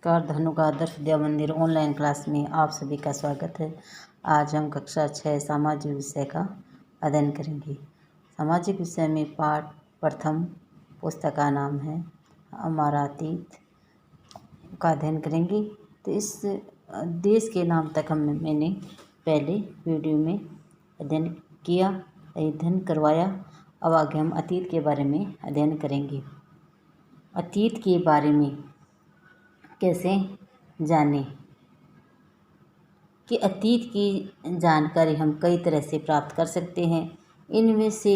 नमस्कार। धनु का आदर्श विद्या मंदिर ऑनलाइन क्लास में आप सभी का स्वागत है। आज हम कक्षा 6 सामाजिक विषय का अध्ययन करेंगे। सामाजिक विषय में पाठ प्रथम पुस्तक का नाम है हमारा अतीत का अध्ययन करेंगे। तो इस देश के नाम तक मैंने पहले वीडियो में अध्ययन करवाया। अब आगे हम अतीत के बारे में अध्ययन करेंगे। अतीत के बारे में कैसे जानें कि अतीत की जानकारी हम कई तरह से प्राप्त कर सकते हैं। इनमें से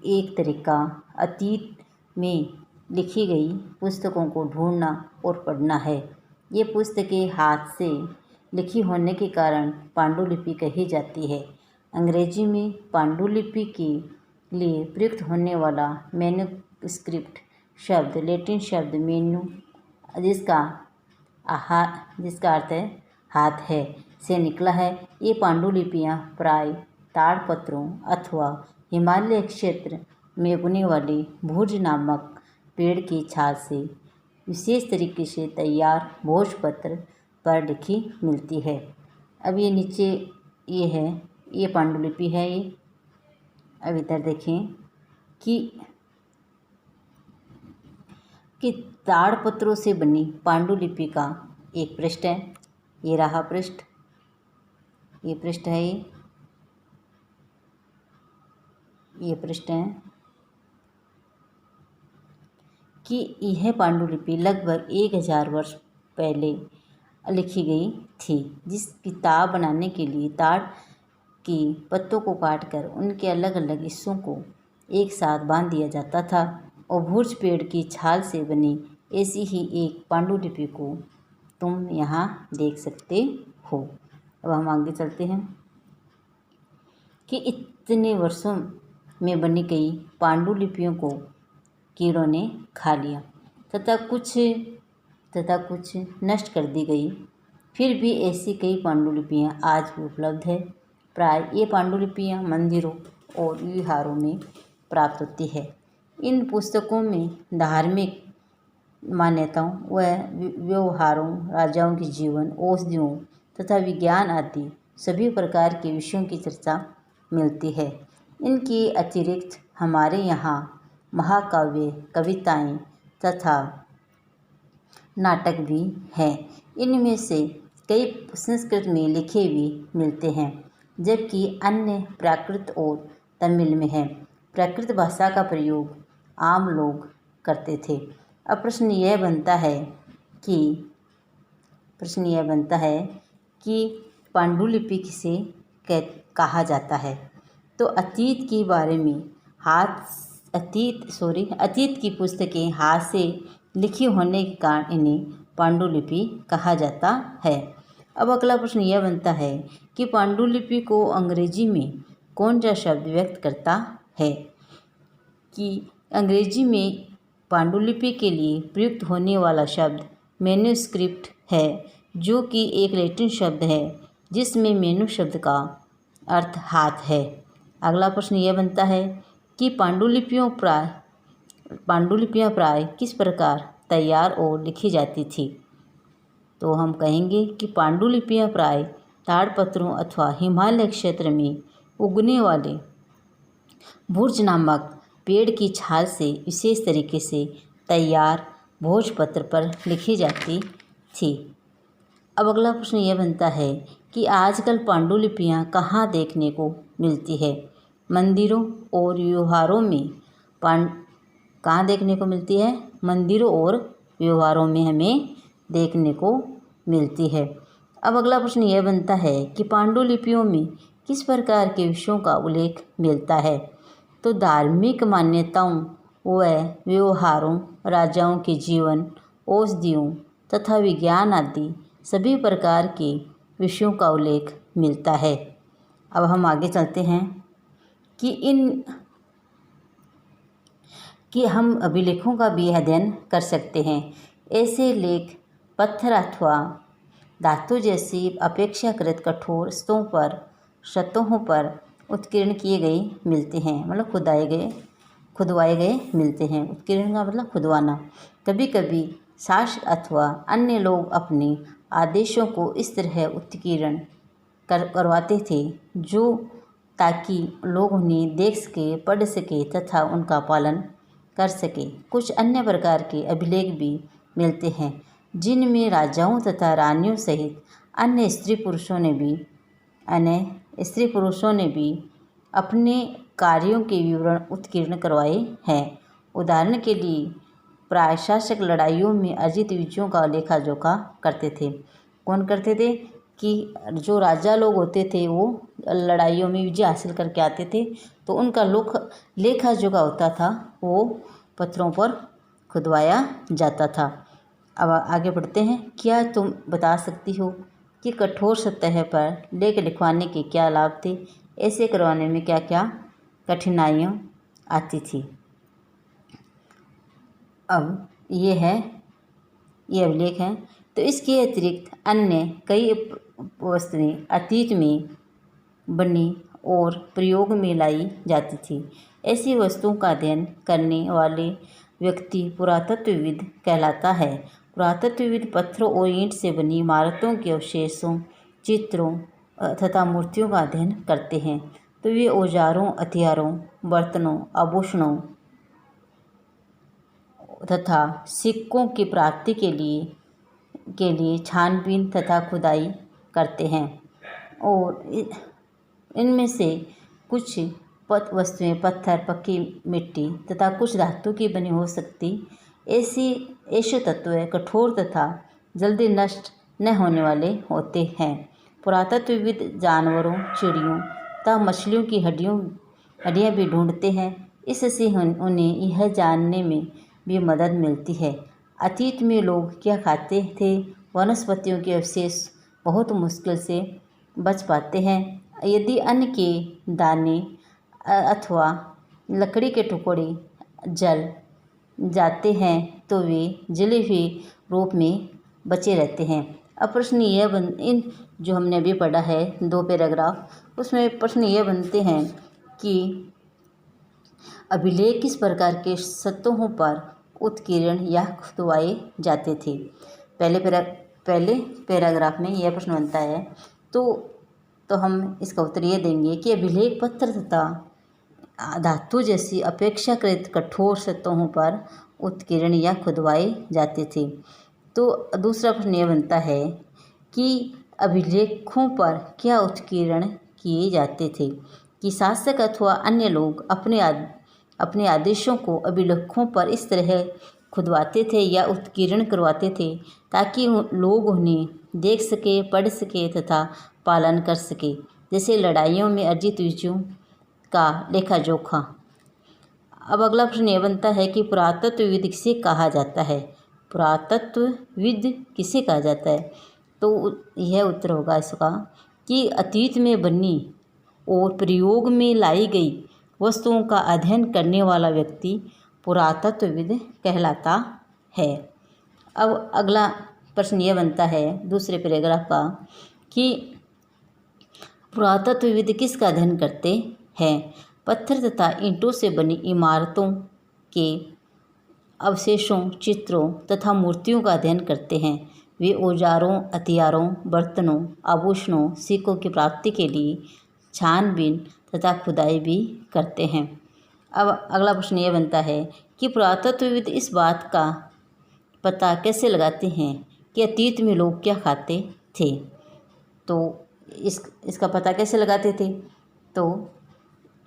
एक तरीका अतीत में लिखी गई पुस्तकों को ढूंढना और पढ़ना है। ये पुस्तकें हाथ से लिखी होने के कारण पांडुलिपि कही जाती है। अंग्रेजी में पांडुलिपि के लिए प्रयुक्त होने वाला मैन्युस्क्रिप्ट शब्द लैटिन शब्द मेन्यू जिसका अर्थ है हाथ है से निकला है। ये पांडुलिपियाँ प्राय ताड़पत्रों अथवा हिमालय क्षेत्र में उगने वाले भुज नामक पेड़ की छाल से विशेष तरीके से तैयार भोजपत्र पर लिखी मिलती है। अब ये नीचे ये पांडुलिपि है। ये अब इधर देखें कि ताड़पत्रों से बनी पांडुलिपि का एक पृष्ठ है। ये रहा पृष्ठ, ये पृष्ठ है। ये पृष्ठ है कि यह पांडुलिपि लगभग 1000 वर्ष पहले लिखी गई थी। जिस किताब बनाने के लिए ताड़ की पत्तों को काटकर उनके अलग अलग हिस्सों को एक साथ बांध दिया जाता था और भुज पेड़ की छाल से बनी ऐसी ही एक पांडुलिपि को तुम यहाँ देख सकते हो। अब हम आगे चलते हैं कि इतने वर्षों में बनी गई पांडुलिपियों को कीड़ों ने खा लिया तथा कुछ नष्ट कर दी गई। फिर भी ऐसी कई पांडुलिपियाँ आज भी उपलब्ध है। प्राय ये पांडुलिपियाँ मंदिरों और विहारों में प्राप्त होती है। इन पुस्तकों में धार्मिक मान्यताओं व व्यवहारों, राजाओं के जीवन, औषधियों तथा विज्ञान आदि सभी प्रकार के विषयों की चर्चा मिलती है। इनके अतिरिक्त हमारे यहाँ महाकाव्य, कविताएं तथा नाटक भी हैं। इनमें से कई संस्कृत में लिखे भी मिलते हैं, जबकि अन्य प्राकृत और तमिल में है। प्राकृत भाषा का प्रयोग आम लोग करते थे। अब प्रश्न यह बनता है कि पांडुलिपि किसे कहा जाता है। तो अतीत की पुस्तकें हाथ से लिखी होने के कारण इन्हें पांडुलिपि कहा जाता है। अब अगला प्रश्न यह बनता है कि पांडुलिपि को अंग्रेजी में कौन सा शब्द व्यक्त करता है। कि अंग्रेजी में पांडुलिपि के लिए प्रयुक्त होने वाला शब्द मैन्युस्क्रिप्ट है, जो कि एक लैटिन शब्द है जिसमें मैन्यू शब्द का अर्थ हाथ है। अगला प्रश्न यह बनता है कि पांडुलिपियाँ प्राय किस प्रकार तैयार और लिखी जाती थी। तो हम कहेंगे कि पांडुलिपियाँ प्राय ताड़पत्रों अथवा हिमालय क्षेत्र में उगने वाले भुज नामक पेड़ की छाल से विशेष तरीके से तैयार भोजपत्र पर लिखी जाती थी। अब अगला प्रश्न यह बनता है कि आजकल पांडुलिपियाँ कहाँ देखने को मिलती है। मंदिरों और व्यवहारों में कहाँ देखने को मिलती है। मंदिरों और व्यवहारों में हमें देखने को मिलती है। अब अगला प्रश्न यह बनता है कि पांडुलिपियों में किस प्रकार के विषयों का उल्लेख मिलता है। तो धार्मिक मान्यताओं व व्यवहारों, राजाओं के जीवन, औषधियों तथा विज्ञान आदि सभी प्रकार के विषयों का उल्लेख मिलता है। अब हम आगे चलते हैं कि हम अभिलेखों का भी अध्ययन कर सकते हैं। ऐसे लेख पत्थर अथवा धातु जैसी अपेक्षाकृत कठोर सतहों पर उत्कीर्ण किए गए मिलते हैं, मतलब खुदवाए गए मिलते हैं। उत्कीर्ण का मतलब खुदवाना। कभी कभी शासक अथवा अन्य लोग अपने आदेशों को इस तरह उत्कीर्ण करवाते थे जो ताकि लोग उन्हें देख सके, पढ़ सके तथा उनका पालन कर सके। कुछ अन्य प्रकार के अभिलेख भी मिलते हैं जिनमें राजाओं तथा रानियों सहित अन्य स्त्री पुरुषों ने भी अपने कार्यों के विवरण उत्कीर्ण करवाए हैं। उदाहरण के लिए प्रशासक लड़ाइयों में अर्जित विजयों का लेखा जोखा करते थे। कौन करते थे? कि जो राजा लोग होते थे वो लड़ाइयों में विजय हासिल करके आते थे, तो उनका लेखा जोखा होता था वो पत्थरों पर खुदवाया जाता था। अब आगे बढ़ते हैं। क्या तुम बता सकती हो कि कठोर सतह पर लेख लिखवाने के क्या लाभ थे? ऐसे करवाने में क्या क्या कठिनाइयाँ आती थी? अब ये अभिलेख है। तो इसके अतिरिक्त अन्य कई वस्तुएं अतीत में बनी और प्रयोग में लाई जाती थी। ऐसी वस्तुओं का अध्ययन करने वाले व्यक्ति पुरातत्वविद कहलाता है। पुरातत्वविद पत्थरों और ईंट से बनी इमारतों के अवशेषों, चित्रों तथा मूर्तियों का अध्ययन करते हैं। तो वे औजारों, हथियारों, बर्तनों, आभूषणों तथा सिक्कों की प्राप्ति के लिए छानबीन तथा खुदाई करते हैं और इनमें से कुछ वस्तुएं पत्थर, पक्की मिट्टी तथा कुछ धातु की बनी हो सकती। ऐसे तत्व कठोर तथा जल्दी नष्ट न होने वाले होते हैं। पुरातत्वविद जानवरों, चिड़ियों तथा मछलियों की हड्डियां भी ढूंढते हैं। इससे उन्हें यह जानने में भी मदद मिलती है अतीत में लोग क्या खाते थे। वनस्पतियों के अवशेष बहुत मुश्किल से बच पाते हैं। यदि अन्न के दाने अथवा लकड़ी के टुकड़े जल जाते हैं तो वे जले हुए रूप में बचे रहते हैं। अब प्रश्न यह इन जो हमने अभी पढ़ा है 2 पैराग्राफ, उसमें प्रश्न यह बनते हैं कि अभिलेख किस प्रकार के सतहों पर उत्कीर्ण या खुदवाए जाते थे। पहले पैराग्राफ में यह प्रश्न बनता है तो हम इसका उत्तर ये देंगे कि अभिलेख पत्थर तथा धातु जैसी अपेक्षाकृत कठोर सतहों पर उत्कीर्ण या खुदवाए जाते थे। तो दूसरा प्रश्न यह बनता है कि अभिलेखों पर क्या उत्कीर्ण किए जाते थे। कि शासक अथवा अन्य लोग अपने आदेशों को अभिलेखों पर इस तरह खुदवाते थे या उत्कीर्ण करवाते थे ताकि लोग उन्हें देख सके, पढ़ सके तथा पालन कर सके। जैसे लड़ाइयों में अर्जित विजयों का लेखा जोखा। अब अगला प्रश्न यह बनता है कि पुरातत्वविद किसे कहा जाता है। पुरातत्वविद किसे कहा जाता है? तो यह उत्तर होगा इसका कि अतीत में बनी और प्रयोग में लाई गई वस्तुओं का अध्ययन करने वाला व्यक्ति पुरातत्वविद कहलाता है। अब अगला प्रश्न यह बनता है दूसरे पैराग्राफ का कि पुरातत्वविद किसका अध्ययन करते हैं। पत्थर तथा ईंटों से बनी इमारतों के अवशेषों, चित्रों तथा मूर्तियों का अध्ययन करते हैं। वे औजारों, हथियारों, बर्तनों, आभूषणों, सिक्कों की प्राप्ति के लिए छानबीन तथा खुदाई भी करते हैं। अब अगला प्रश्न यह बनता है कि पुरातत्वविद इस बात का पता कैसे लगाते हैं कि अतीत में लोग क्या खाते थे। तो इसका पता कैसे लगाते थे? तो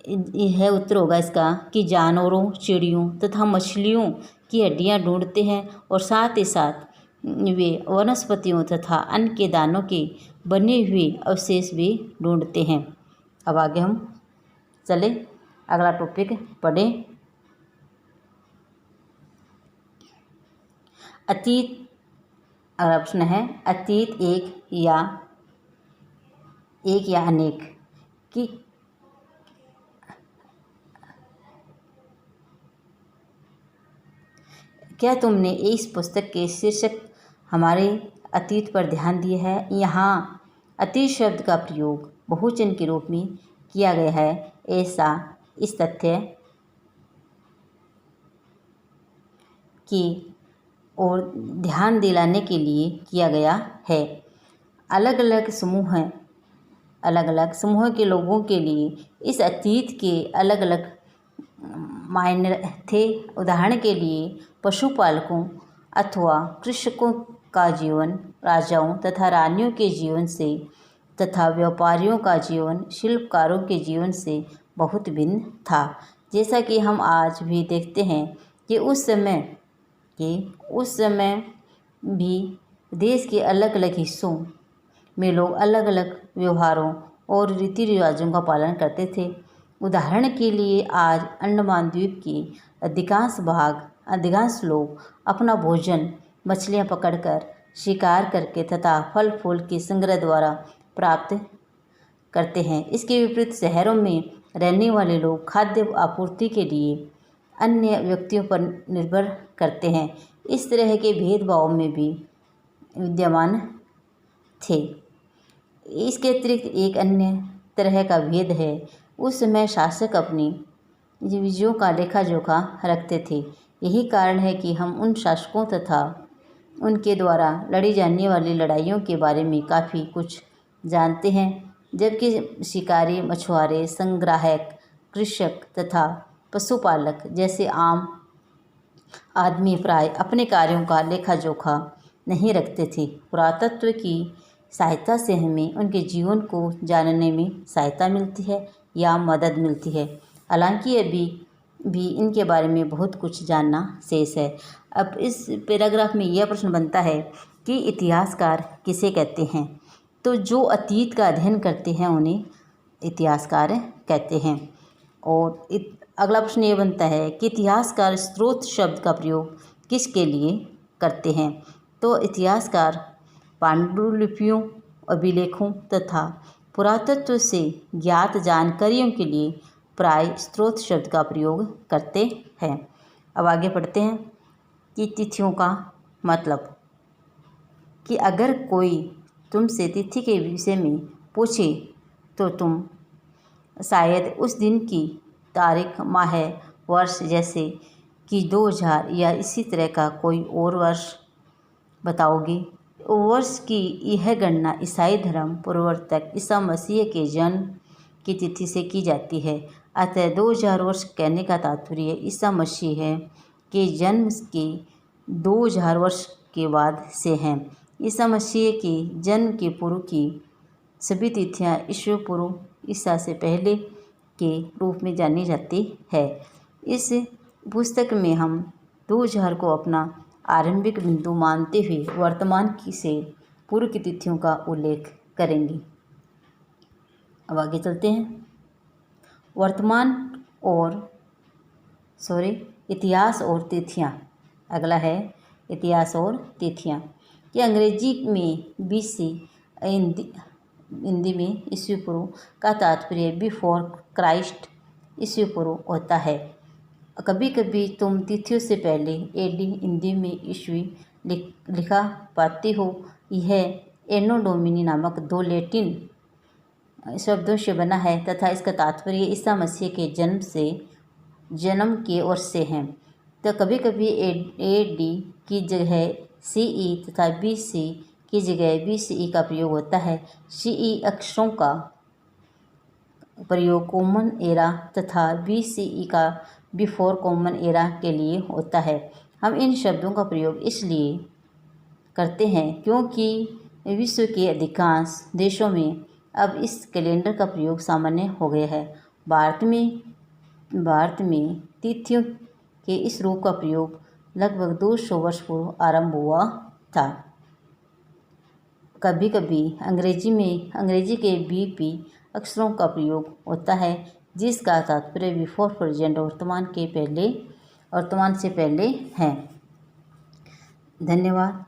यह उत्तर होगा इसका कि जानवरों, चिड़ियों तथा मछलियों की हड्डियां ढूंढते हैं और साथ ही साथ वे वनस्पतियों तथा अन्न के दानों के बने हुए अवशेष भी ढूंढते हैं। अब आगे हम चले अगला टॉपिक पढ़ें। अतीत। अगला प्रश्न है अतीत एक या अनेक की क्या तुमने इस पुस्तक के शीर्षक हमारे अतीत पर ध्यान दिया है। यहाँ अतीत शब्द का प्रयोग बहुवचन के रूप में किया गया है। ऐसा इस तथ्य की ओर ध्यान दिलाने के लिए किया गया है। अलग अलग समूह के लोगों के लिए इस अतीत के अलग अलग मायने थे। उदाहरण के लिए पशुपालकों अथवा कृषकों का जीवन राजाओं तथा रानियों के जीवन से तथा व्यापारियों का जीवन शिल्पकारों के जीवन से बहुत भिन्न था। जैसा कि हम आज भी देखते हैं कि उस समय भी देश के अलग अलग हिस्सों में लोग अलग अलग व्यवहारों और रीति रिवाजों का पालन करते थे। उदाहरण के लिए आज अंडमान द्वीप के अधिकांश लोग अपना भोजन मछलियां पकड़कर शिकार करके तथा फल फूल के संग्रह द्वारा प्राप्त करते हैं। इसके विपरीत शहरों में रहने वाले लोग खाद्य आपूर्ति के लिए अन्य व्यक्तियों पर निर्भर करते हैं। इस तरह के भेदभाव में भी विद्यमान थे। इसके अतिरिक्त एक अन्य तरह का भेद है, उस समय शासक अपनी विजयों का लेखा जोखा रखते थे। यही कारण है कि हम उन शासकों तथा उनके द्वारा लड़ी जाने वाली लड़ाइयों के बारे में काफ़ी कुछ जानते हैं, जबकि शिकारी, मछुआरे, संग्राहक, कृषक तथा पशुपालक जैसे आम आदमी प्राय अपने कार्यों का लेखा जोखा नहीं रखते थे। पुरातत्व की सहायता से हमें उनके जीवन को जानने में सहायता मिलती है या मदद मिलती है। हालांकि अभी भी इनके बारे में बहुत कुछ जानना शेष है। अब इस पैराग्राफ में यह प्रश्न बनता है कि इतिहासकार किसे कहते हैं। तो जो अतीत का अध्ययन करते हैं उन्हें इतिहासकार कहते हैं। और अगला प्रश्न ये बनता है कि इतिहासकार स्रोत शब्द का प्रयोग किसके लिए करते हैं। तो इतिहासकार पांडुलिपियों, अभिलेखों तथा पुरातत्व से ज्ञात जानकारियों के लिए प्राय स्रोत शब्द का प्रयोग करते हैं। अब आगे पढ़ते हैं कि तिथियों का मतलब, कि अगर कोई तुमसे तिथि के विषय में पूछे तो तुम शायद उस दिन की तारीख, माह, वर्ष जैसे कि 2000 या इसी तरह का कोई और वर्ष बताओगे। वर्ष की यह गणना ईसाई धर्म प्रवर्तक ईसा मसीह के जन्म की तिथि से की जाती है। अतः 2000 वर्ष कहने का तात्पर्य ईसा मसीह के जन्म के 2000 वर्ष के बाद से है। ईसा मसीह के जन्म के पूर्व की सभी तिथियां ईसा पूर्व ईसा से पहले के रूप में जानी जाती है। इस पुस्तक में हम 2000 को अपना आरंभिक बिंदु मानते हुए वर्तमान की से पूर्व की तिथियों का उल्लेख करेंगे। अब आगे चलते हैं। इतिहास और तिथियां। अगला है इतिहास और तिथियां। ये अंग्रेजी में BC, हिंदी में ईस्वी पूर्व का तात्पर्य बिफोर क्राइस्ट ईस्वी पूर्व होता है। कभी कभी तुम तिथियों से पहले AD, हिंदी में ईस्वी लिखा पाते हो। यह एनो डोमिनी नामक 2 लैटिन शब्दों से बना है तथा इसका तात्पर्य ईसा मसीह के जन्म के वर्ष से है। तो कभी कभी AD की जगह CE तथा BC की जगह BCE का प्रयोग होता है। CE अक्षरों का प्रयोग कॉमन एरा तथा BCE का बिफोर कॉमन एरा के लिए होता है। हम इन शब्दों का प्रयोग इसलिए करते हैं क्योंकि विश्व के अधिकांश देशों में अब इस कैलेंडर का प्रयोग सामान्य हो गया है। भारत में तिथियों के इस रूप का प्रयोग लगभग 200 वर्ष पूर्व आरंभ हुआ था। कभी कभी अंग्रेजी के BP अक्षरों का प्रयोग होता है जिसका तात्पर्य बिफोर प्रेजेंट वर्तमान से पहले है। धन्यवाद।